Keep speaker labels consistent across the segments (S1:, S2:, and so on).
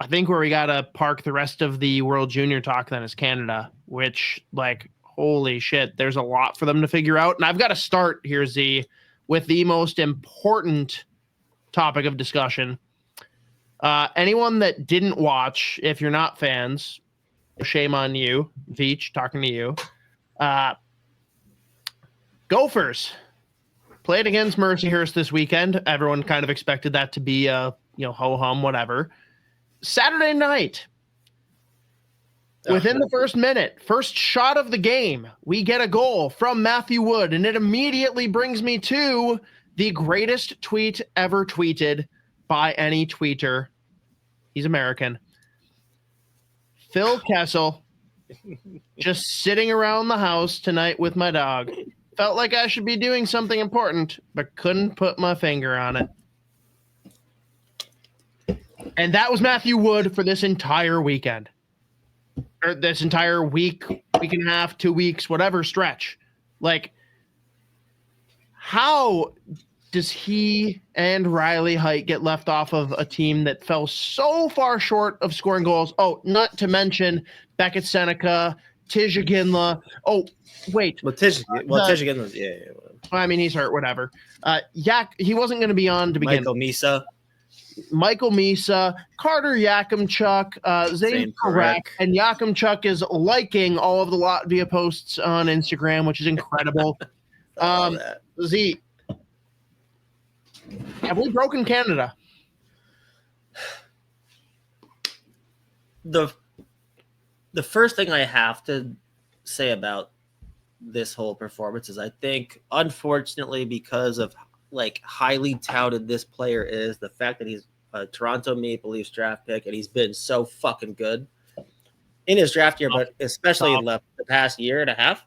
S1: I think where we got to park the rest of the World Junior talk then is Canada, which, like, holy shit, there's a lot for them to figure out. And I've got to start here, Z, with the most important topic of discussion. Anyone that didn't watch, if you're not fans, shame on you. Veach, talking to you. Gophers played against Mercyhurst this weekend. Everyone kind of expected that to be a, ho-hum, whatever. Saturday night, within the first minute, first shot of the game, we get a goal from Matthew Wood, and it immediately brings me to the greatest tweet ever tweeted by any tweeter. He's American. Phil Kessel, just sitting around the house tonight with my dog. Felt like I should be doing something important, but couldn't put my finger on it. And that was Matthew Wood for this entire weekend. Or this entire week and a half, 2 weeks, whatever stretch. Like, how does he and Riley Height get left off of a team that fell so far short of scoring goals? Oh, not to mention Beckett Seneca, Tija Ginla. Oh, wait.
S2: Tija Ginla's, yeah.
S1: I mean, he's hurt, whatever. He wasn't going to be on to begin. Michael Misa, Carter Yakimchuk, Zane Parak, and Yakimchuk is liking all of the Latvia posts on Instagram, which is incredible. Z, have we broken Canada?
S2: The first thing I have to say about this whole performance is I think, unfortunately, because of highly touted this player is, the fact that he's a Toronto Maple Leafs draft pick and he's been so fucking good in his draft year, but especially in the past year and a half,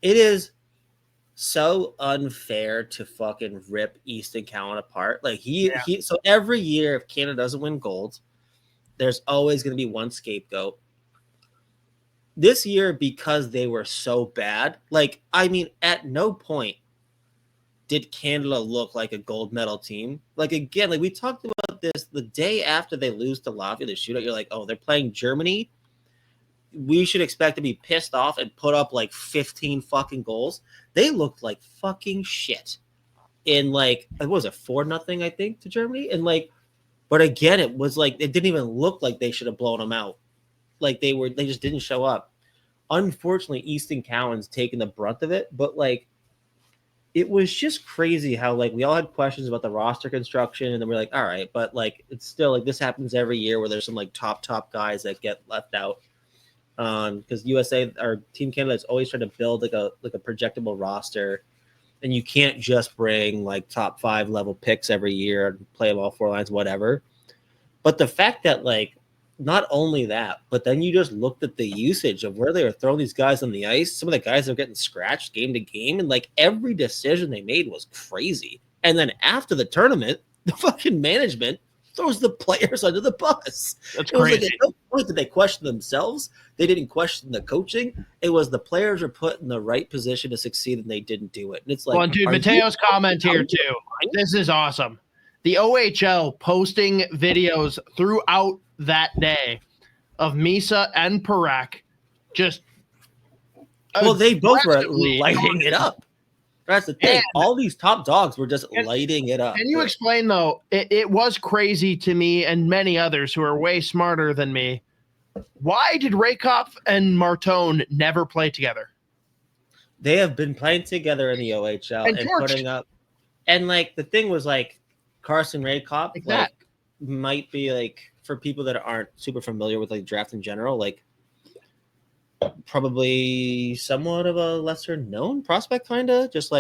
S2: it is so unfair to fucking rip Easton Cowan apart. So every year if Canada doesn't win gold, there's always going to be one scapegoat. This year, because they were so bad, at no point did Canada look like a gold medal team. We talked about this the day after they lose to Latvia, the shootout. You're like, oh, they're playing Germany. We should expect to be pissed off and put up 15 fucking goals. They looked like fucking shit in what was it, 4-0, I think, to Germany? And but again, it was it didn't even look like they should have blown them out. They just didn't show up. Unfortunately, Easton Cowan's taken the brunt of it, but it was just crazy how we all had questions about the roster construction, and then we're like, all right, but it's still this happens every year where there's some top guys that get left out. Because USA or Team Canada is always trying to build a projectable roster, and you can't just bring top 5 level picks every year and play them all 4 lines, whatever. But the fact that not only that, but then you just looked at the usage of where they were throwing these guys on the ice. Some of the guys are getting scratched game to game, and every decision they made was crazy. And then after the tournament, the fucking management throws the players under the bus.
S1: That's crazy.
S2: At no point did they question themselves. They didn't question the coaching. It was the players were put in the right position to succeed, and they didn't do it. And it's
S1: well, dude, Mateo's comment here too. This is awesome. The OHL posting videos throughout that day of Misa and Parak just
S2: they both were lighting it up. That's the thing. All these top dogs were just lighting it up.
S1: Can you explain, though, it was crazy to me and many others who are way smarter than me. Why did Rakoff and Martone never play together?
S2: They have been playing together in the OHL and putting up. And the thing was Carson Rakoff might be for people that aren't super familiar with draft in general, probably somewhat of a lesser known prospect, kind of just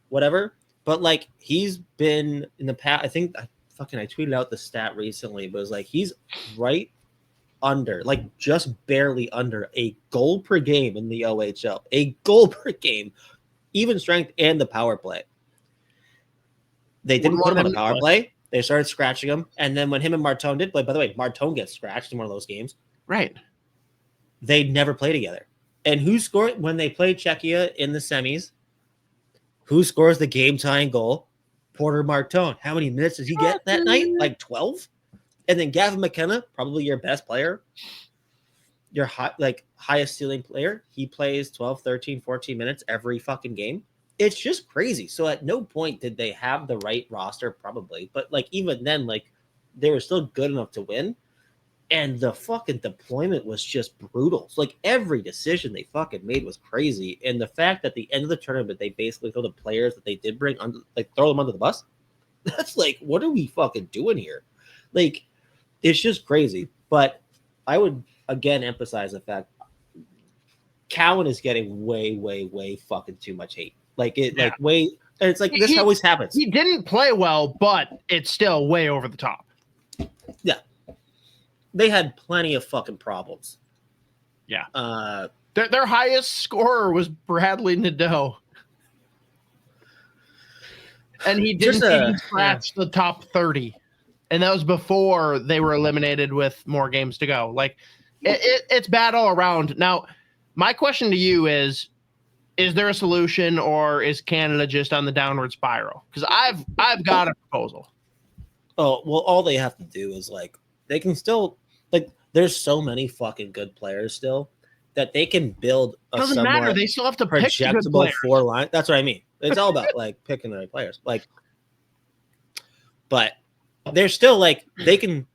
S2: whatever. But he's been in the past. I think I tweeted out the stat recently, but it was he's right under, just barely under a goal per game in the OHL, a goal per game, even strength and the power play. They didn't put him on the power play. They started scratching him. And then when him and Martone did play, by the way, Martone gets scratched in one of those games.
S1: Right.
S2: They never play together. And who scored when they played Czechia in the semis? Who scores the game-tying goal? Porter Martone. How many minutes does he get that night? 12? And then Gavin McKenna, probably your best player, your highest ceiling player. He plays 12, 13, 14 minutes every fucking game. It's just crazy. So at no point did they have the right roster, probably. But like even then, like they were still good enough to win. And the fucking deployment was just brutal. So, like every decision they fucking made was crazy. And the fact that at the end of the tournament they basically throw the players that they did bring under, like throw them under the bus. That's like, what are we fucking doing here? Like, it's just crazy. But I would again emphasize the fact Cowan is getting way, way, way fucking too much hate. Like it, like way. And it's like this always happens.
S1: He didn't play well, but it's still way over the top.
S2: Yeah. They had plenty of fucking problems.
S1: Yeah. Their highest scorer was Bradley Nadeau. And he didn't even scratch the top 30. And that was before they were eliminated with more games to go. Like, it's bad all around. Now, my question to you is there a solution, or is Canada just on the downward spiral? Because I've got a proposal.
S2: Oh, well, all they have to do is, like, they can still... Like, there's so many fucking good players still that they can build a
S1: doesn't matter. They still have to pick
S2: projectable four line. That's what I mean. It's all about like picking the right players. Like, but they're still like they can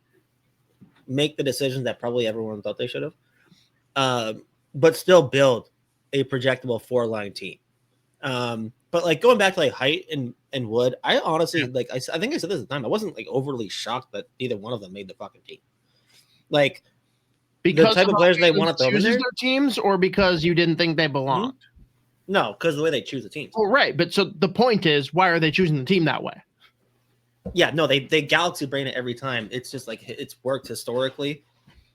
S2: make the decisions that probably everyone thought they should have, but still build a projectable four line team. But like going back to like height and Wood, I honestly like I think I said this at the time. I wasn't like overly shocked that either one of them made the fucking team. Like,
S1: because
S2: the type of players they want to throw in there?
S1: Their teams, or because you didn't think they belonged?
S2: No, because the way they choose the teams.
S1: Well, right, but so the point is, why are they choosing the team that way?
S2: Yeah, no, they galaxy brain it every time. It's just like it's worked historically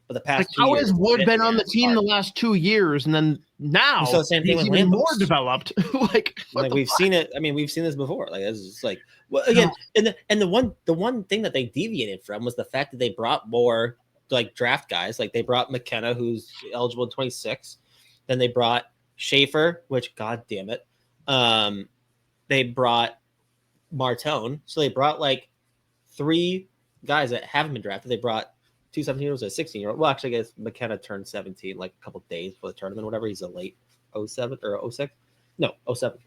S2: for the past.
S1: Like, how has Wood been on the team the last 2 years, and then now
S2: so the same thing
S1: he's
S2: with
S1: even
S2: Lambos.
S1: more developed? like
S2: we've seen it. I mean, we've seen this before. Like it's just like again, and the one thing that they deviated from was the fact that they brought more like draft guys. Like they brought McKenna, who's eligible in 26. Then they brought Schaefer, which god damn it. They brought Martone. So they brought like 3 guys that haven't been drafted. They brought 2 17-year-olds and a 16-year-old. Well, actually, I guess McKenna turned 17 like a couple days before the tournament, whatever. He's a late 07 or 06. No, 07.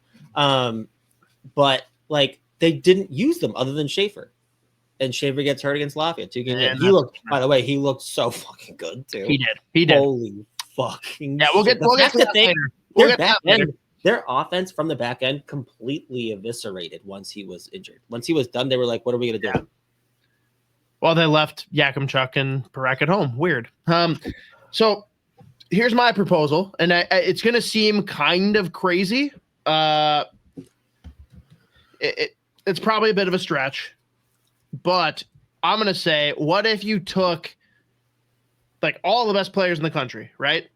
S2: But like they didn't use them other than Schaefer. And Schaefer gets hurt against Lafayette 2 games. He looked, by the way, he looked so fucking good too.
S1: He did.
S2: Holy fucking
S1: we'll get to that later.
S2: Their offense from the back end completely eviscerated once he was injured. Once he was done, they were like, what are we going to do?
S1: Well, they left Yakimchuk and Parak at home. Weird. So here's my proposal, and it's going to seem kind of crazy. It's probably a bit of a stretch, but I'm going to say, what if you took like all the best players in the country, right?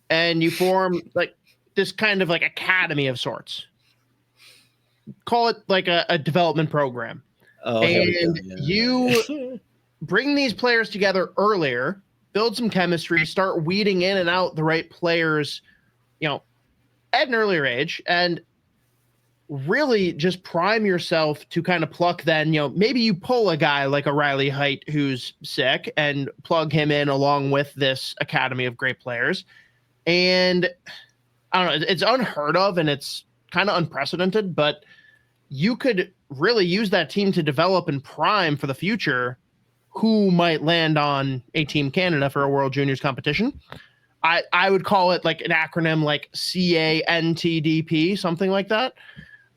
S1: And you form like this kind of like academy of sorts. Call it like a development program.
S2: Oh,
S1: and you bring these players together earlier, build some chemistry, start weeding in and out the right players, at an earlier age, and really just prime yourself to kind of pluck then, maybe you pull a guy like a Riley Height who's sick and plug him in along with this academy of great players. And I don't know, it's unheard of and it's kind of unprecedented, but you could really use that team to develop and prime for the future who might land on a Team Canada for a World Juniors competition. I would call it like an acronym like CANTDP, something like that.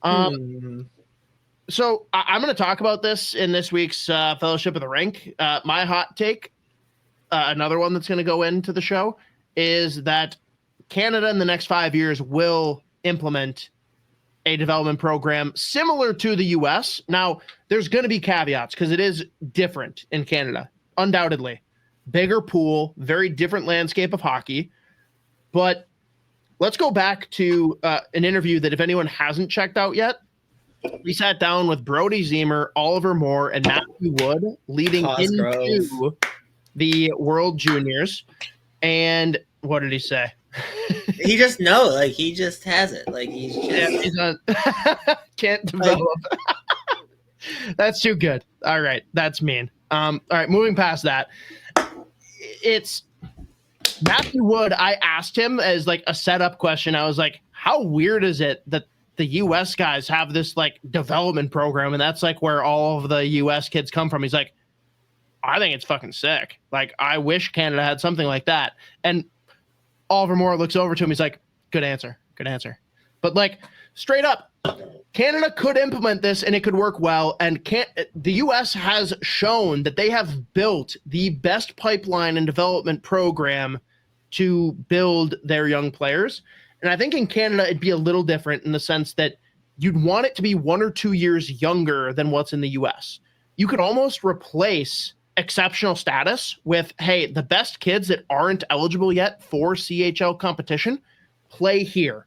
S1: So I'm going to talk about this in this week's Fellowship of the Rink. My hot take, another one that's going to go into the show, is that Canada in the next 5 years will implement a development program similar to the US. Now, there's going to be caveats because it is different in Canada, undoubtedly. Bigger pool, very different landscape of hockey. But let's go back to an interview that if anyone hasn't checked out yet, we sat down with Brody Zemer, Oliver Moore, and Matthew Wood leading into the World Juniors. And what did he say?
S2: He just knows, like he just has it. Like he's
S1: can't develop. That's too good. All right, that's mean. All right, moving past that, it's Matthew Wood. I asked him as like a setup question. I was like, how weird is it that the US guys have this like development program and that's like where all of the US kids come from? He's like, I think it's fucking sick. Like, I wish Canada had something like that. And Oliver Moore looks over to him. He's like, good answer. But like straight up, Canada could implement this and it could work well. And the US has shown that they have built the best pipeline and development program to build their young players. And I think in Canada, it'd be a little different in the sense that you'd want it to be 1 or 2 years younger than what's in the US. You could almost replace exceptional status with, hey, the best kids that aren't eligible yet for CHL competition play here.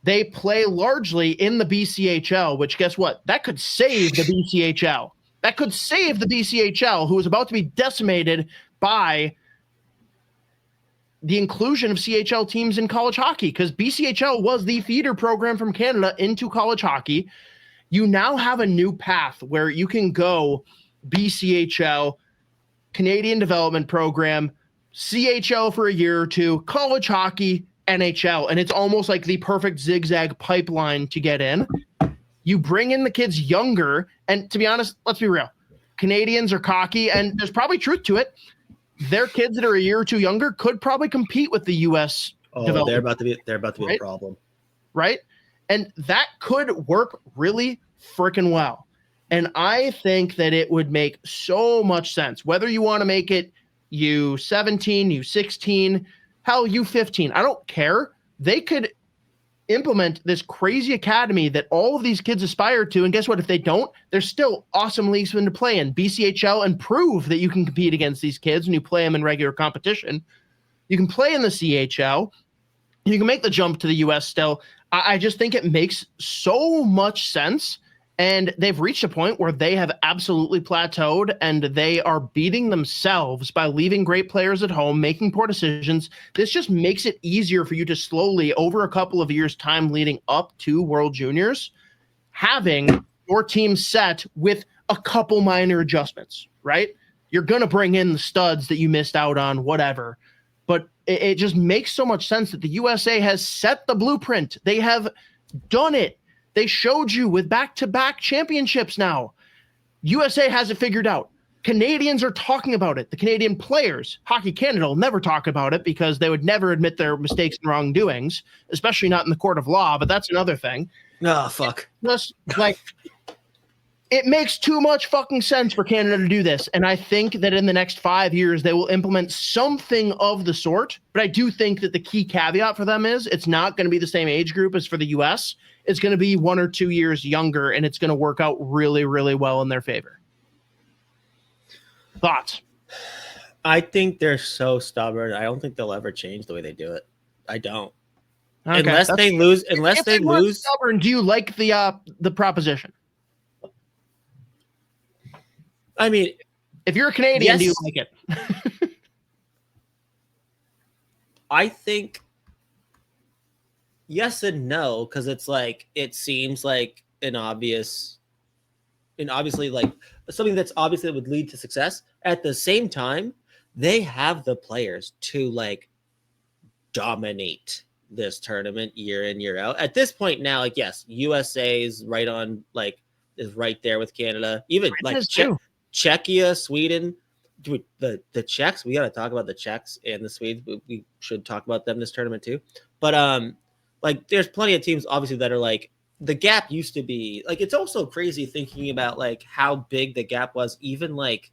S1: They play largely in the BCHL, which guess what? That could save the BCHL. That could save the BCHL, who is about to be decimated by the inclusion of CHL teams in college hockey, because BCHL was the feeder program from Canada into college hockey. You now have a new path where you can go BCHL, Canadian Development Program, CHL for a year or two, college hockey, NHL, and it's almost like the perfect zigzag pipeline to get in. You bring in the kids younger, and to be honest, let's be real, Canadians are cocky, and there's probably truth to it. Their kids that are a year or two younger could probably compete with the U.S.
S2: Oh, they're about to be right? A problem,
S1: right? And that could work really freaking well. And I think that it would make so much sense, whether you want to make it U17, U16, hell, U15. I don't care. They could implement this crazy academy that all of these kids aspire to. And guess what? If they don't, there's still awesome leagues for them to play in, BCHL, and prove that you can compete against these kids when you play them in regular competition. You can play in the CHL. You can make the jump to the US still. I just think it makes so much sense. And they've reached a point where they have absolutely plateaued and they are beating themselves by leaving great players at home, making poor decisions. This just makes it easier for you to slowly, over a couple of years' time leading up to World Juniors, having your team set with a couple minor adjustments, right? You're going to bring in the studs that you missed out on, whatever. But it just makes so much sense that the USA has set the blueprint. They have done it. They showed you with back-to-back championships now. USA has it figured out. Canadians are talking about it. The Canadian players, Hockey Canada, will never talk about it because they would never admit their mistakes and wrongdoings, especially not in the court of law, but that's another thing.
S2: Oh, fuck.
S1: Just like, it makes too much fucking sense for Canada to do this. And I think that in the next 5 years, they will implement something of the sort. But I do think that the key caveat for them is it's not going to be the same age group as for the US. It's going to be 1 or 2 years younger, and it's going to work out really, really well in their favor. Thoughts?
S2: I think they're so stubborn. I don't think they'll ever change the way they do it. I don't. Okay, unless they lose.
S1: Stubborn, do you like the proposition?
S2: I mean,
S1: if you're a Canadian, yes. Do you like it?
S2: I think yes and no, because it's like it seems like obviously like something that's obviously would lead to success. At the same time, they have the players to like dominate this tournament year in, year out. At this point now, like yes, USA is right on, like is right there with Canada. Even like Czechia, Sweden, dude, the Czechs. We got to talk about the Czechs and the Swedes. We should talk about them this tournament too. But like there's plenty of teams obviously that are like the gap used to be like, it's also crazy thinking about like how big the gap was even like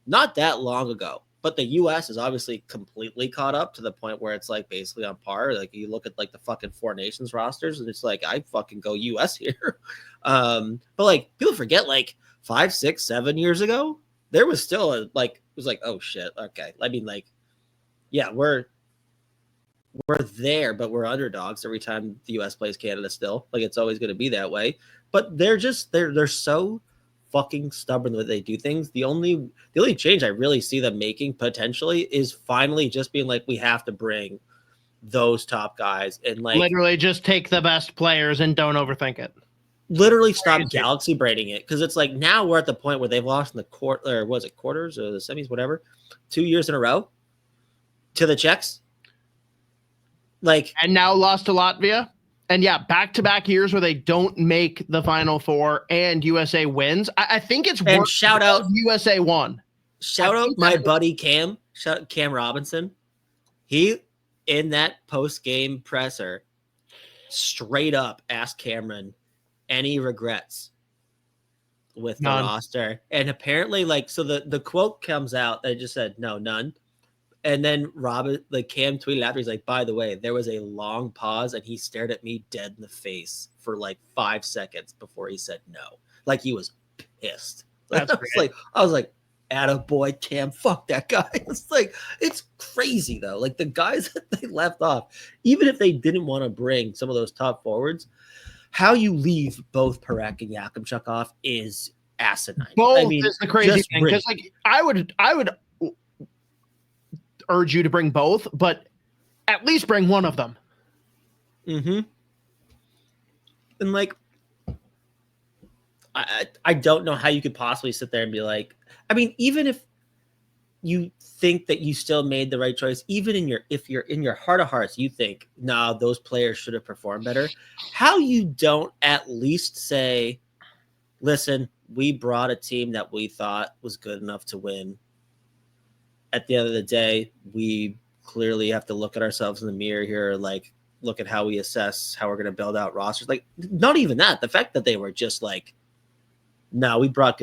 S2: not that long ago. But the US is obviously completely caught up to the point where it's like basically on par. Like you look at like the fucking Four Nations rosters and it's like I fucking go US here. But like people forget like 5, 6, 7 years ago, there was still a like it was like, oh shit, okay. I mean, like, yeah, we're there, but we're underdogs every time the US plays Canada still. Like it's always gonna be that way. But they're so fucking stubborn that they do things. The only change I really see them making potentially is finally just being like, we have to bring those top guys and like
S1: literally just take the best players and don't overthink it.
S2: literally stop galaxy braiding it, because it's like now we're at the point where they've lost in the quarters or the semis, whatever, 2 years in a row to the Czechs. Like,
S1: and now lost to Latvia. And yeah, back-to-back years where they don't make the Final Four and USA wins. I think it's
S2: and shout out
S1: USA won.
S2: Shout out my buddy Cam, Cam Robinson. He, in that post-game presser, straight up asked Cameron any regrets with the roster. And apparently, like, so the quote comes out that just said, no, none. And then Cam tweeted after, he's like, by the way, there was a long pause and he stared at me dead in the face for like 5 seconds before he said no. Like, he was pissed. Like, I was like, attaboy, Cam, fuck that guy. It's like, it's crazy though. Like, the guys that they left off, even if they didn't want to bring some of those top forwards, how you leave both Perek and Yakimchuk off is asinine.
S1: Both is the crazy thing, because like I would urge you to bring both, but at least bring one of them.
S2: Mm-hmm. And like, I don't know how you could possibly sit there and be like, I mean, even if you think that you still made the right choice, even if you're in your heart of hearts, you think, nah, those players should have performed better. How you don't at least say, listen, we brought a team that we thought was good enough to win. At the end of the day, we clearly have to look at ourselves in the mirror here, like, look at how we assess how we're going to build out rosters. Like, not even that. The fact that they were just like, no, we brought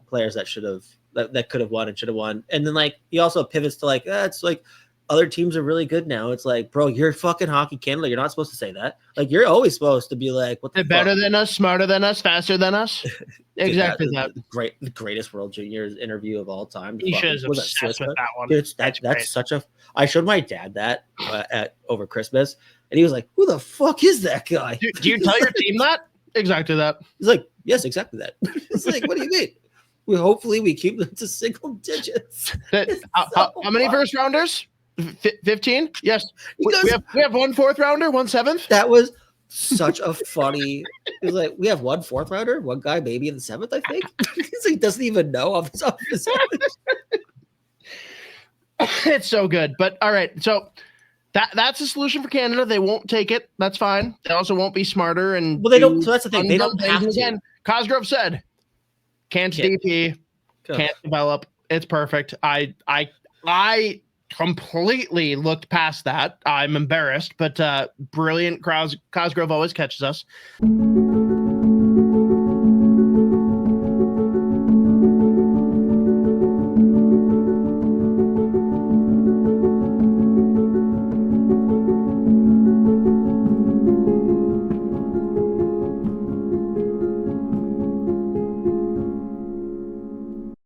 S2: players that should have, that could have won and should have won. And then, like, he also pivots to like, it's like other teams are really good now. It's like, bro, you're fucking Hockey Canada. You're not supposed to say that. Like, you're always supposed to be like, what the fuck?
S1: Better than us, smarter than us, faster than us. Exactly that.
S2: The greatest World Juniors interview of all time.
S1: Isha's obsessed with that one.
S2: Dude, that's such a. I showed my dad that over Christmas, and he was like, "Who the fuck is that guy?"
S1: Do you tell your team that? Exactly that.
S2: He's like, "Yes, exactly that." It's like, what do you mean? Hopefully we keep them to single digits.
S1: How many first rounders? 15? Yes. We have 1 4th rounder, 1 7th.
S2: That was such a funny. It was like, we have 1 4th rounder, one guy maybe in the 7th, I think. He doesn't even know off the top of his head.
S1: It's so good. But all right, so that's a solution for Canada. They won't take it. That's fine. They also won't be smarter and
S2: well, they don't. So that's the thing. They don't have to.
S1: Again, Cosgrove said, can't DP, can't develop. It's perfect. I completely looked past that. I'm embarrassed, but brilliant. Cosgrove always catches us.